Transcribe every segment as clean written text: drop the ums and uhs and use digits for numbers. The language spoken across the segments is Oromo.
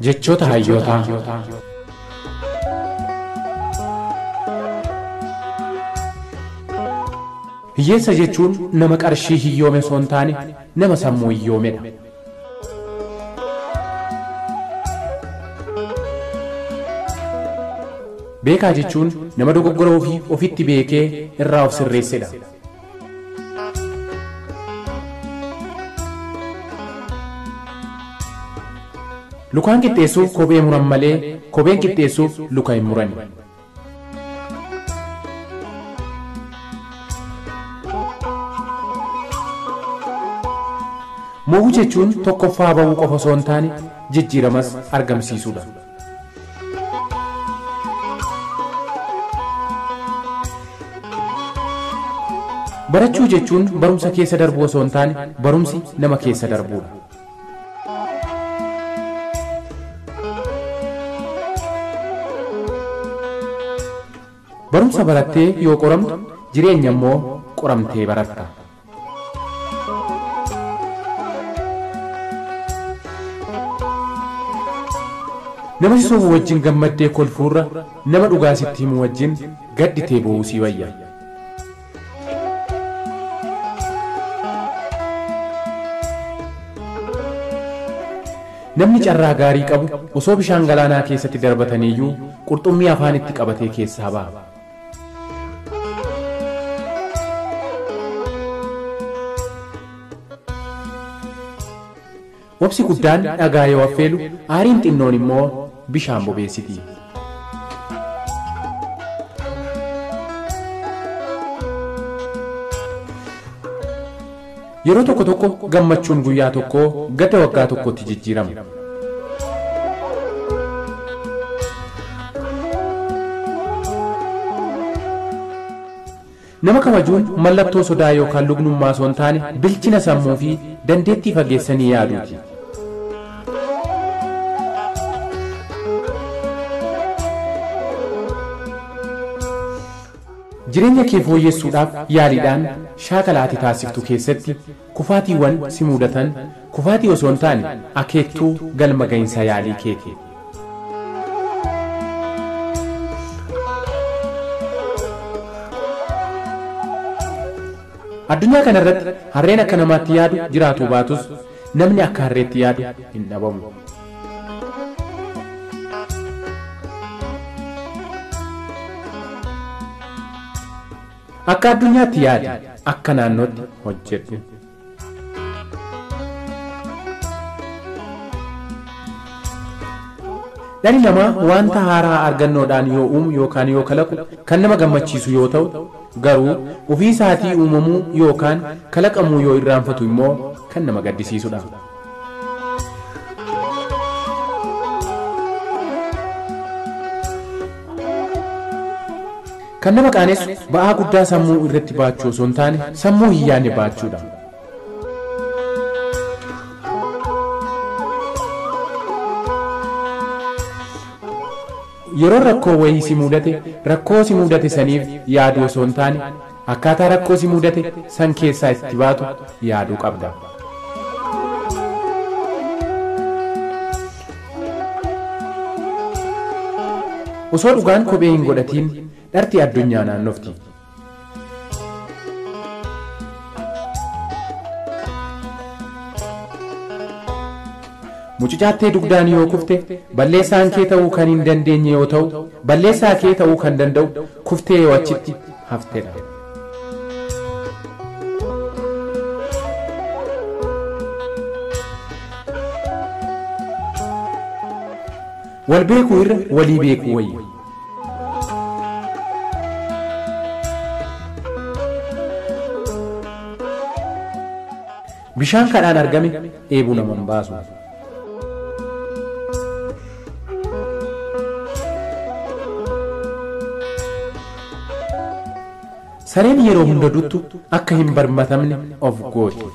jechoota hayyootaa. Hiyyeessa jechuun nama qarshii hiyyoome osoo hin taane nama sammuu hiyyoomedha. Beekaa jechuun nama dogoggora ofii ofitti beekee irraa of sirreessedha. Lukaan qixxeessuuf kophee muran malee kopheen qixxeessuuf luka hin murani. Mo'uu jechuun tokkoffaa bahuu qofa osoo hin taane jijjiiramas argamsiisuudha. Barachuu jechuun barumsa keessa darbuu osoo hin taane barumsi nama keessa darbuudha. Barumsa barattee yoo qoramtu jireenya immoo qoramtee baratta. Nama si sobu wajjin gammaddee kolfuurra nama dhugaa sitti himu wajjin gadditee bo'uu sii wayya. Namni carraa gaarii qabu osoo bishaan galaanaa keessatti darbataniiyyuu qurxummii afaanitti qabatee keessaa ba'a. Obsi guddaan dhagaa yoo affeelu aariin xinnoon immoo bishaan bobeessiti. Yeroo tokko tokko gammachuun guyyaa tokkoo gadda waggaa tokkotti jijjiirama. Nama kabajuun mallattoo sodaa yookaan lugnummaa osoo hin taane bilchina sammuu fi dandeettii fageessanii yaaduuti. Jireenya kee fooyyessuudhaaf yaaliidhaan shaakala ati taasiftu keessatti kufaatiiwwan si mudatan kufaatii osoo hin taane akeektuu galma gahinsa yaalii keeti. Addunyaa kana irratti harreen akka namaatti yaadu jiraatu baatus namni akka harreetti yaadu hin dhabamu. Akka addunyaatti yaadi, akka naannootti hojjedhu. Dhalli namaa wanta haaraa argannoodhaan yoo uumu yookaan yoo kalaqu kan nama gammachiisu yoo ta'u, garuu ofii isaatii uumamuu yookaan kalaqamuu yoo irraanfatu immoo kan nama gaddisiisudha. Kan nama qaanessu ba'aa guddaa sammuu irratti baachuu osoo hin taane sammuu hin yaadne baachuudha. Yeroo rakkoo wayii si mudate rakkoo si mudate saniif yaaduu osoo hin taane akkaataa rakkoo si mudate san keessaa itti baatu yaaduu qabda. osoo dhugaan kophee hin godhatiin dharti addunyaa naannofti. Mucucaattee dugdaan yoo kufte balleessaan kee ta'uu kan hin dandeenye yoo ta'u balleessaa kee ta'uu kan danda'u kuftee yoo achitti haftedha. Wal beekuu irra walii beekuu wayya. Bishaan kadhaan argame dheebuu nama hin baasu. Sareen yeroo hunda duttu akka hin barmatamne of gooti.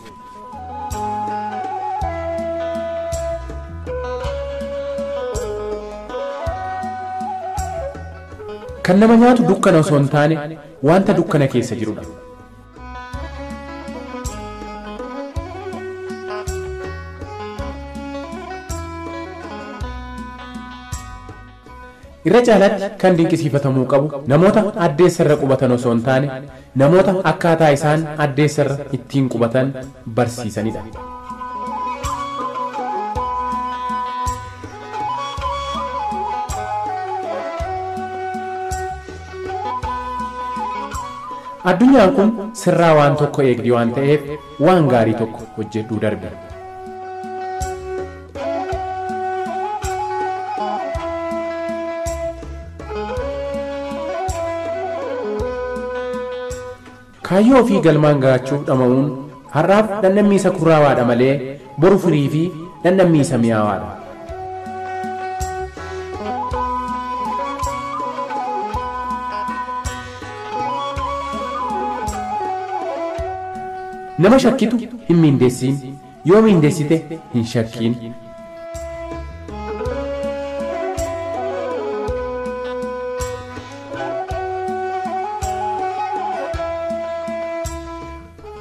Kan nama nyaatu dukkana osoo hin taane wanta dukkana keessa jirudha. Irra caalatti kan dinqisiifatamuu qabu namoota addeessarra qubatan osoo hin taane namoota akkaataa isaan addeessarra ittiin qubatan barsiisanidha. Addunyaan kun sirraa waan tokko eegdi waan ta'eef waan gaarii tokko hojjedhuu darbe. Kaayyoo ofii galmaan gaachuuf dhama'uun har'aaf dhandhammiisa kurraawaadha malee boru firii fi dhandhammiisa mi'aawaadha. Nama shakkitu hin miindeessiin, yoo miindeessite hin shakkiin.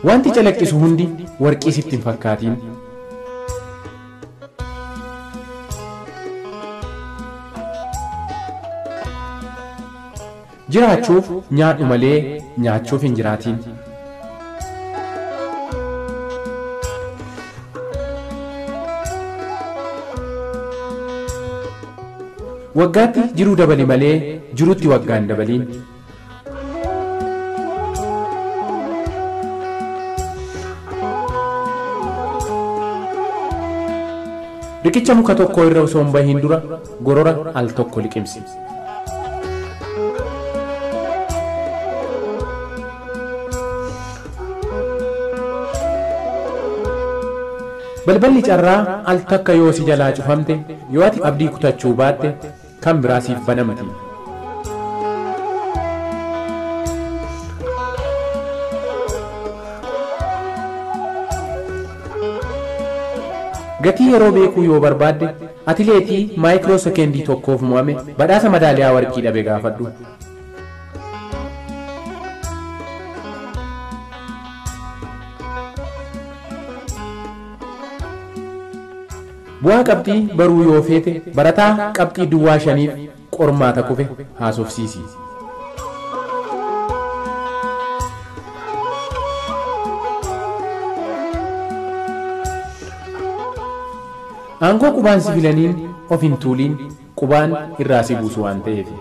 Wanti calaqqisu hundi warqii sitti hin fakkaatiin. Jiraachuuf nyaadhu malee nyaachuuf hin jiraatiin. Waggaatti jiruu dabali malee jiruutti waggaan dabaliin. Riqicha muka tokko irra osoo hin bahiin dura gorora al tokko liqimsi. Balballi carraa al takka yoo si jalaa cufamte yoo ati abdii kutachuu baatte kan biraa siif banamti. Gatii yeroo beekuu yoo barbaadde atileetii maayikiroo sekendii tokkoof mo'ame badhaasa madaaliyaa warqii dhabe gaafadhu. Bu'aa qabxii baruu yoo feete barataa qabxii duwwaa 5f qormaata kufe haasofsiisi. Aangoo qubaan si filaniin of hin tuuliin qubaan irraa si buusu waan ta'eef.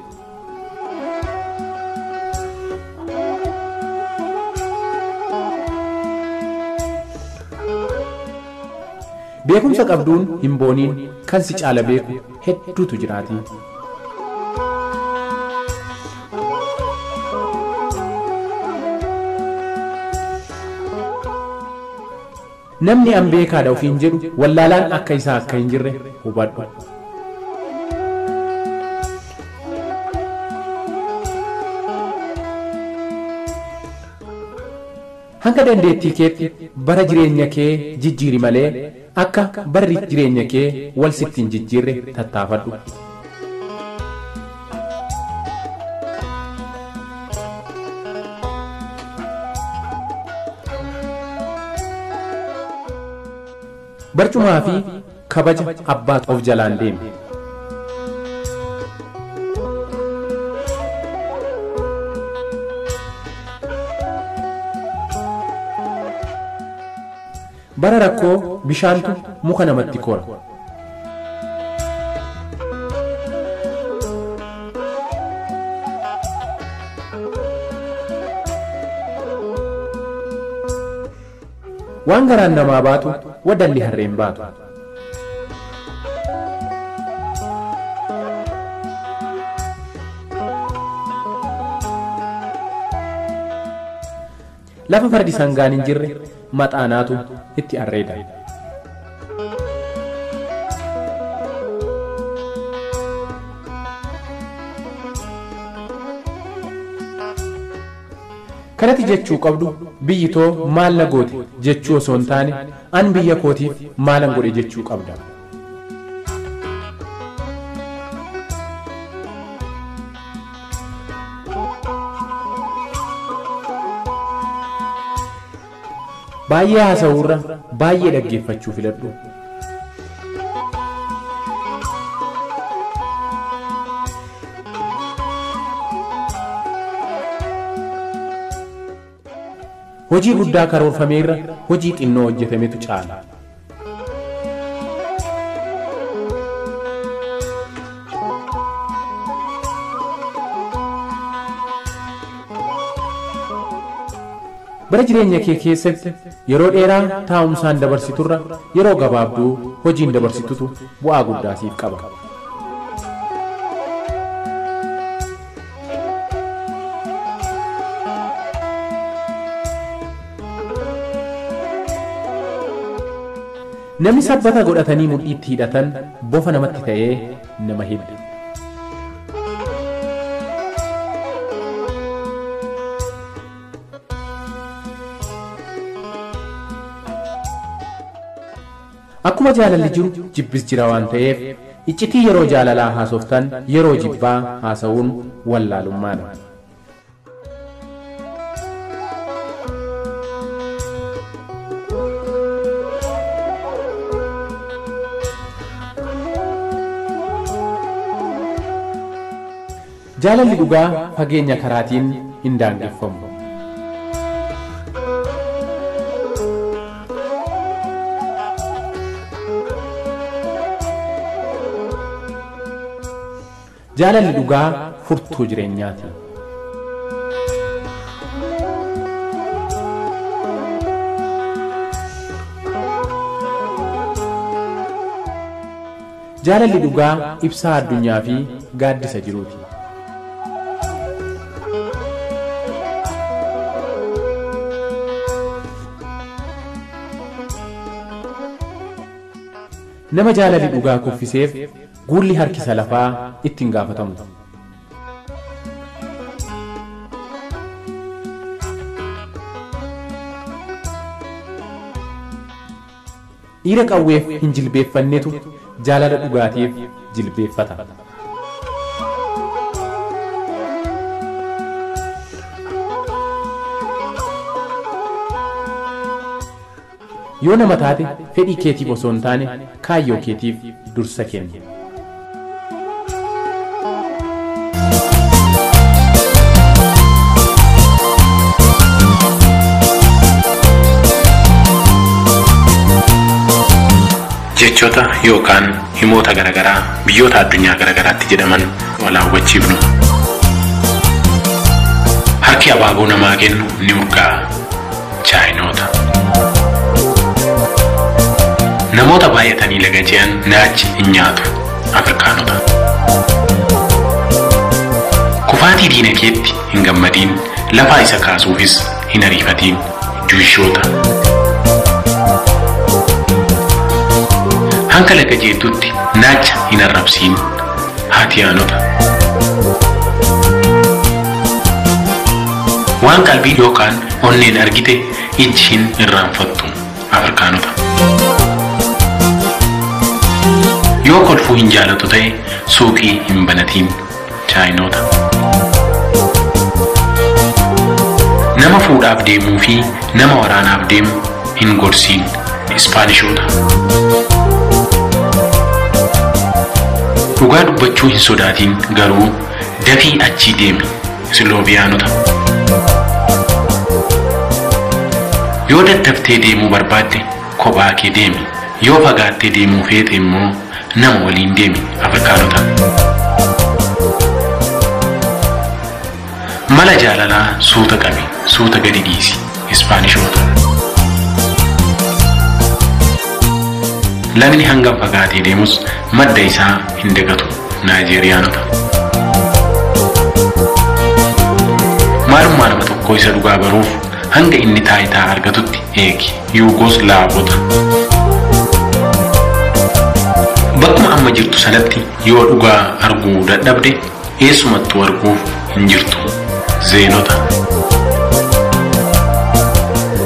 Beekumsa qabduun hin booniin kan si caala beeku hedduutu jiraati. Namni an beekaadha ofiin jedhu wallaalaan akka isaa akka hin jirre hubadhu. Hanga dandeettii keetti bara jireenya kee jijjiiri malee akka barri jireenya kee wal sitti hin jijjiirre tattaafadhu. Barcumaa fi kabaja abbaat of jalaan deemi. bara rakkoo bishaantu muka namatti kora. Waan garaan namaa baatu wadalli harreen baatu. Lafa fardi sangaan hin jirre maxaanaatu itti arreeda. Kanatti jechuu qabdu biyyi too maal na goote jechuu osoo hin taane an biyya kootiif maalan godhe jechuu qabda. Baay'ee haasa'uurra baay'ee dhaggeeffachuu filadhu. Hojii guddaa karoorfameerra hojii xinnoo hojjetametu caala. Bara jireenya kee keessatti yeroo dheeraa taa'umsaan dabarsiturra yeroo gabaabduu hojiin dabarsitutu bu'aa guddaa siif qaba. Namni sabbata godhatanii mudhiitti hidhatan bofa namatti ta'ee nama hidha. Akkuma jaalalli jiru jibbis jira waan ta'eef iccitii yeroo jaalalaa haasoftan yeroo jibbaa haasa'uun wallaalummaadha. Jaalalli dhugaa fageenya karaatiin hin daangeffamu. Jaalalli dhugaa furtuu jireenyaati. Jaalalli dhugaa ibsaa addunyaa fi gaaddisa jiruuti. Nama jaalalli dhugaa kuffiseef guulli harkisa lafaa ittiin gaafatamu. Dhiira qawweef hin jilbeeffannetu jaalala dhugaatiif jilbeeffata. Yoo nama taate fedhii keetiif osoo hin taane kaayyoo keetiif dursa kenni. Jechoota yookaan himoota garaagaraa biyyoota addunyaa garaagaraatti jedhaman walaawwachiifnu. Harki abaaboo namaa kennu ni urgaa'a. Chaayinoota. Namoota baay'atanii laga ce'an naachi hin nyaatu. Afrikaanota. Kufaatii diina keetti hin gammadiin lafaa isa kaasuufis hin ariifatiin. Juushoota. Hanka laga jeetutti naacha hin arrabsiin. Haatiyaanota. Waan qalbii yookaan onneen argite ijji hin irraanfattu. Afrikaanota. Yoo kolfuu hin jaalatu ta'e suuqii hin banatiin. Chaayinoota. Nama fuudhaaf deemuu fi nama waraanaaf deemu hin gorsiin. Ispaanishoota. Dhugaa dubbachuu hin sodaatiin garuu dafii achii deemi. Silooviyaanota. Yoo daddaftee deemuu barbaadde kophaa kee deemi. Yoo fagaattee deemuu feete immoo nama waliin deemi Afrikaanota. Mala jaalalaa suuta qabi, suuta gadi dhiisi Ispaanishoota. Lagni hangam fagaatee deemus madda isaa hin dagatu Naayijeeriyaanota. Maalummaa nama tokko isa dhugaa baruuf hanga inni taayitaa argatutti eegi Yuugoslaavota. Bakkuma amma jirtu sanatti yoo dhugaa arguu dadhabde eessumattuu arguuf hin jirtu Zeenota.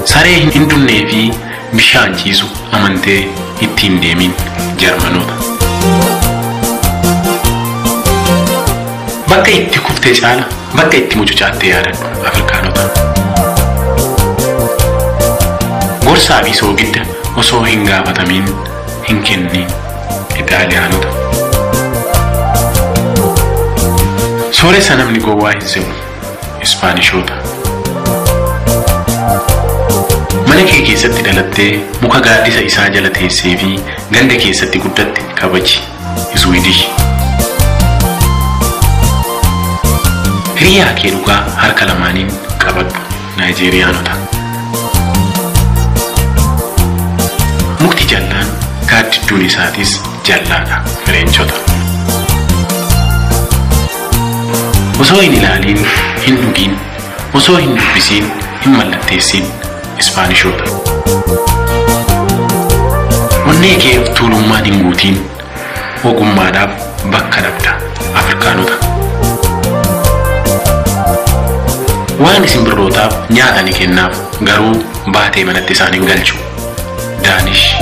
Saree hin dunnee fi bishaan ciisu amantee ittiin deemin Jarmanoota. Bakka itti kuftee caala bakka itti mucucaattee yaadadhu Afrikaanota. Gorsaa fi soogidda osoo hin gaafatamin hin kennin Itaaliyaanota. Sooressa namni gowwaa hin se'u Ispaanishoota. Mana kee keessatti dhalattee muka gaaddisa isaa jala teessee fi ganda keessatti guddatte kabaji Iswiidish. Hiriyaa kee dhugaa harka lamaaniin qabadhu Naayijeeriyaanota. Mukti jallaan gaaddidduun isaatis jallaadha Fireenchota. Osoo hin ilaaliin hin dhugiin, osoo hin dubbisiin hin mallatteessiin Ispaanishoota. Onnee kee tuulummaan hin guutiin ogummaadhaaf bakka dhabda Afrikaanota. Waan isin birrootaaf nyaata ni kennaaf garuu baatee manatti isaan hin galchu Daanish.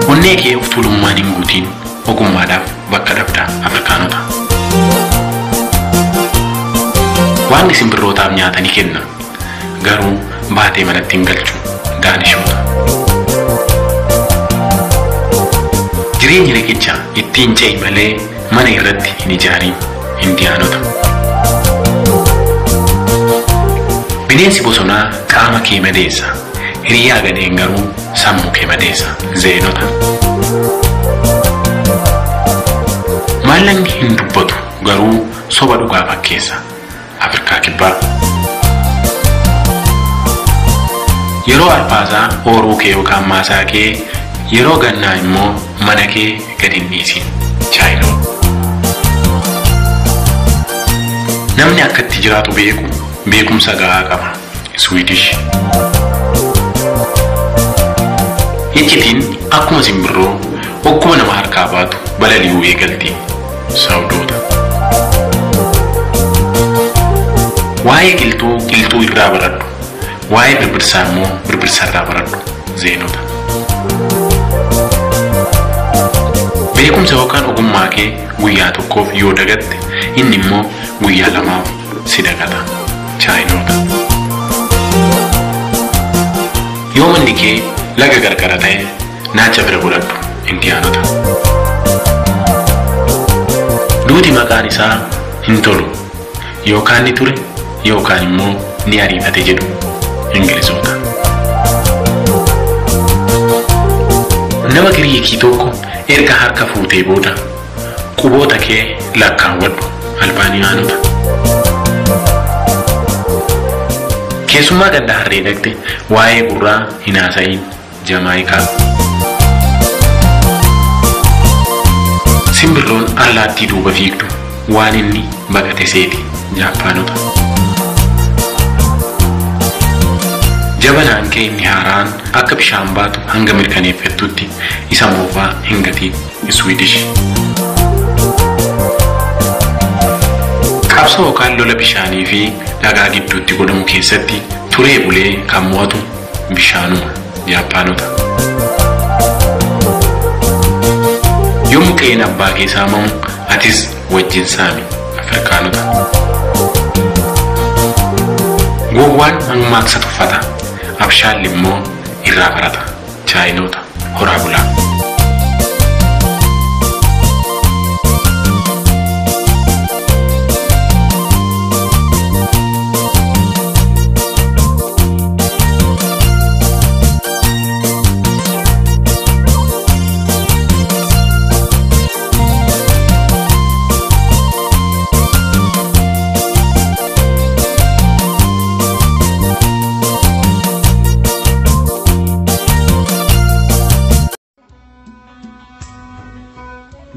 Onnee kee tuulummaan hin guutiin ogummaadhaaf bakka dhabda Afrikaanota. Waan isin birrootaaf nyaata ni kenna garuu baatee manatti hin galchu Daanishoota. Jireenyi riqicha ittiin ce'i malee mana irratti hin ijaariin Indiyaanota. Bineensi bosonaa qaama kee madeessa, hiriyaa gadheen garuu sammuu kee madeessa Zeenota. Maallaqni hin dubbatu garuu soba dhugaa fakkeessa Afrikaa Kibbaa. Yeroo arfaasaa ooruu kee yookaan maasaa kee, yeroo gannaa immoo mana kee gadi hin dhiisin Chaayinaa. Namni akka itti jiraatu beekumsa gahaa qaba Swiidish. Iccitiin akkuma simbirroo okkuma nama harkaa baatu balali'uu eegalti Saawudoota. Waa'ee qilxuu irraa baradhu, waa'ee birbirsaa immoo birbirsa irraa baradhu Zeenota. Beekumsa yookaan ogummaa kee guyyaa tokkoof yoo dagatte inni immoo guyyaa lamaaf si dagata Chaayinoota. Yoo manni kee laga gargara ta'e naacha bira godhadhu Indiyaanota. Duuti maqaan isaa hin tolu yookaan ni ture yookaan immoo ni ariifate jedhu Ingilizoota. Nama Giriikii tokko erga harka fuutee booda quboota kee lakkaawwadhu Albaaniyaanota. Keessummaa ganda harree dhaqxe waa'ee gurraa hin haasa'iin Jamaayikaa. Simbirroon allaattii duuba fiigdu waan inni baqate seeti Jaapaanota. Jabanaan kee inni haaraan akka bishaan baatu hanga mirkaneeffattutti isa moofaa hin gatiin Swiidish. Qabsoo yookaan lola bishaanii fi dhagaa gidduutti godhamu keessatti turee bulee kan mo'atu bishaanuma Jaapaanota. Yoo mukkeen abbaa kee saamamu atis wajjin saami Afrikaanota. Gowwaan mammaaksa tuffata, abshaalli immoo irraa barata Chaayinoota. Horaa bulaa.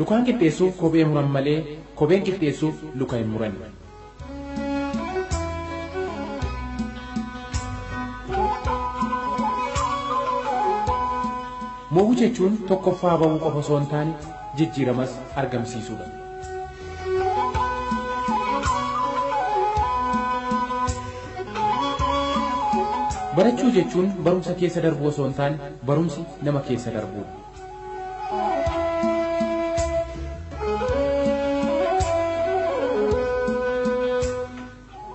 Lukaan qixxeessuuf kophee muran malee kopheen qixxeessuuf luka hin muran. Mo'uu jechuun tokkoffaa bahuu qofa osoo hin taane jijjiiramas argamsiisuudha. Barachuu jechuun barumsa keessa darbuu osoo hin taane barumsi nama keessa darbuudha.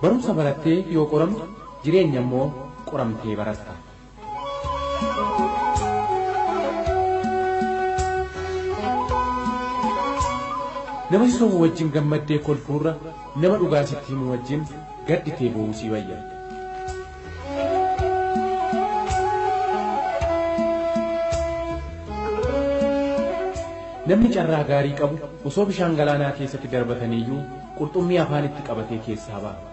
Barumsa barattee yoo qoramtu jireenya immoo qoramtee baratta. Nama si sobu wajjin gammaddee kolfuurra nama dhugaa sitti himu wajjin gadditee boo'uu si wayya. Namni carraa gaarii qabu osoo bishaan galaanaa keessatti darbataniiyyuu qurxummii afaanitti qabatee keessaa ba'a.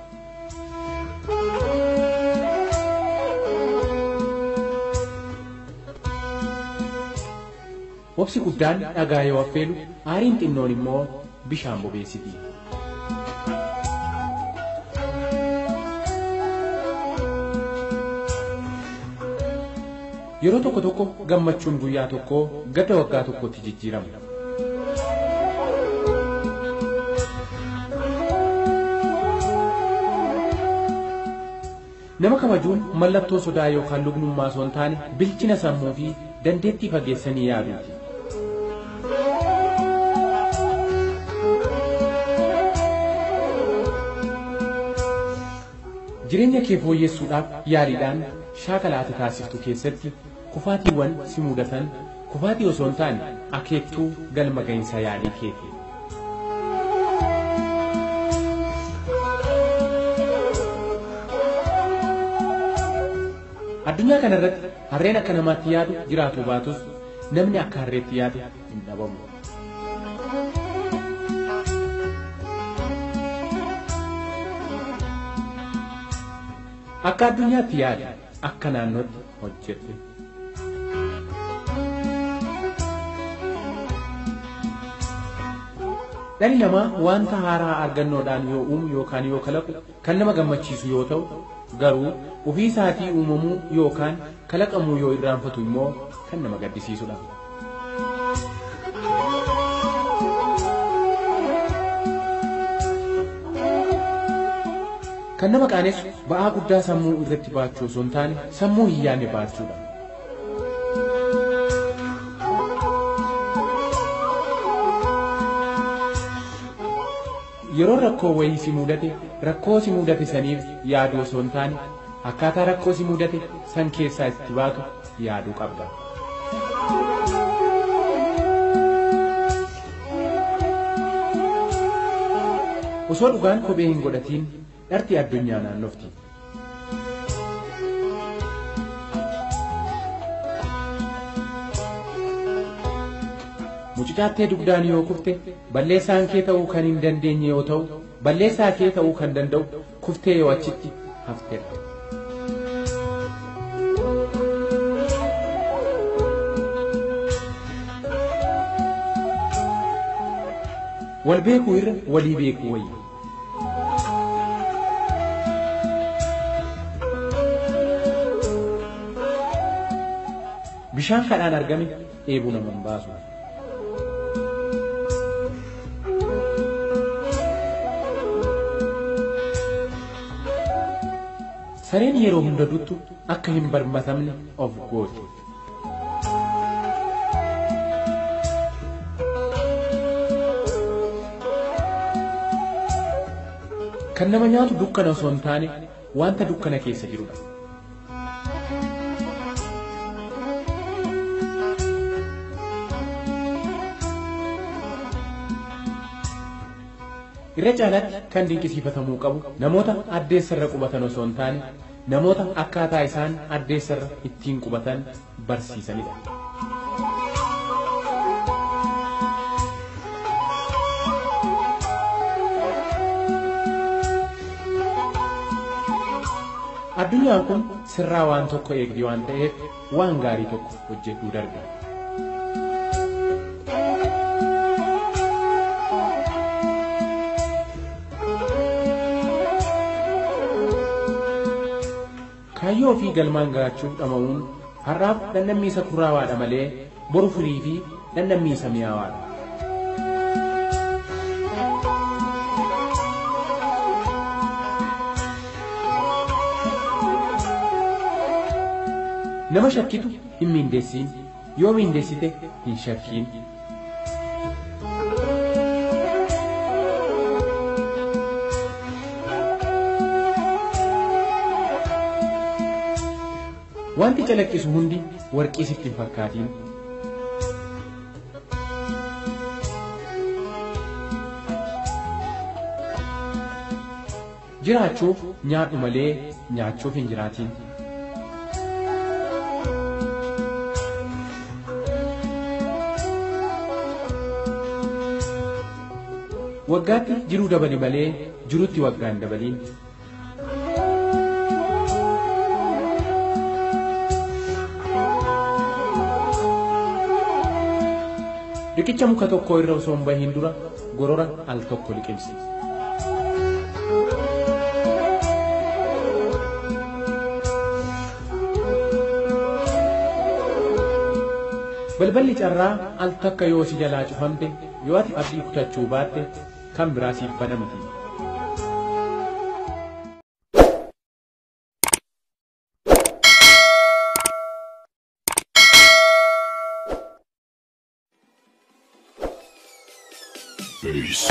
Obsi guddaan dhagaa yoo affeelu aariin xinnoon immoo bishaan bobeessiti. Yeroo tokko tokko gammachuun guyyaa tokkoo gadda waggaa tokkotti jijjiirama. Nama kabajuun mallattoo sodaa yookaan lugnummaa osoo hin taane bilchina sammuu fi dandeettii fageessanii yaaduuti. Jireenya kee fooyyessuudhaaf yaaliidhaan shaakala ati taasiftu keessatti kufaatiiwwan si mudatan kufaatii osoo hin taane akeektuu galma gahinsa yaalii keeti. Addunyaa kanarratti harreen akka namaatti yaadu jiraatu baatus namni akka harreetti yaadu hin dhabamu. Akka addunyaatti yaadu akka naannootti hojjedhu. Dhalli namaa wanta haaraa argannoodhaan yoo uumu yookaan yoo kalaqu kan nama gammachiisu yoo ta'u garuu ofii isaatii uumamuu yookaan kalaqamuu yoo irraanfatu immoo kan nama gaddisiisudha. Kan nama qaanessu ba'aa guddaa sammuu irratti baachuu osoo hin taane sammuu hin yaadne baachuudha. Yeroo rakkoo wayii si mudate rakkoo si mudate saniif yaaduu osoo hin taane akkaataa rakkoo si mudate san keessaa itti baatu yaaduu qabda. Osoo dhugaan kophee hin godhatiin dharti addunyaa naannofti. Mucucaattee dugdaan yoo kufte balleessaan kee ta'uu kan hin dandeenye yoo ta'u balleessaa kee ta'uu kan danda'u kuftee yoo achitti hafteedha. Wal beekuu irra walii beekuu wayya. Bishaan kadhaan argame dheebuu nama hin baasu. Sareen yeroo hunda duttu akka hin barbatamne of gooti. Kan nama nyaatu dukkana osoo hin taane wanta dukkana keessa jirudha. Irra caalaatti kan dinqisiifatamuu qabu namoota addeessarra qubatan osoo hin taane namoota akkaataa isaan addeessarra ittiin qubatan barsiisanidha. Addunyaan kun sirraa waan tokko eegdi waan ta'eef waan gaarii tokko hojjedhuu darbe. kayyoo fi galmaan gaachuuf dhama'uun har'aaf dhandhammiisa kurraawaadha malee boru firii fi dhandhammiisa mi'aawaadha. nama shakkitu hin miindeessiin yoo miindeessite hin shakkiin. wanti calaqqisu hundi warqii sitti hin fakkaatiin. jiraachuuf nyaadhu malee nyaachuuf hin jiraatiin. waggaatti jiruu dabali malee jirutti waggaan dabaliin. riqicha muka tokko irra osoo hin bahin dura gorora al tokko liqimsi. balballi carraa al takka yoo si jalaa cufamte yoo ati abdii kutachuu baatte kan biraa siif banamti. Peace.